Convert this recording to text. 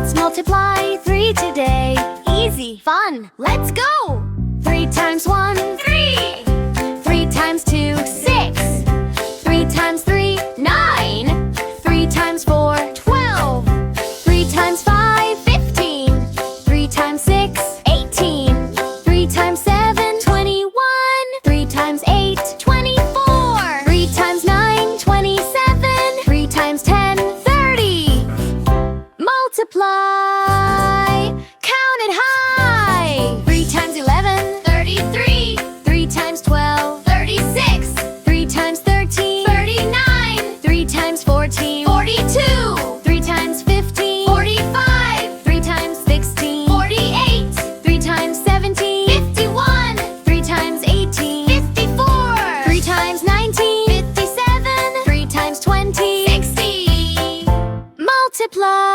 Let's multiply 3 today. Easy, fun, let's go! 3 times 1, 3. 3 times 2, 6. 3 times 3, 9. 3 times 4, 12. 3 times 5, 15. 3 times 6, 18. 3 times 7, 21. 3 times 8, 24. 3 times 9, 27. 3 times 10, 30. Multiply! Count it high! 3 times 11, 33. 3 times 12, 36. 3 times 13, 39. 3 times 14, 42. 3 times 15, 45. 3 times 16, 48. 3 times 17, 51. 3 times 18, 54. 3 times 19, 57. 3 times 20, 60. Multiply!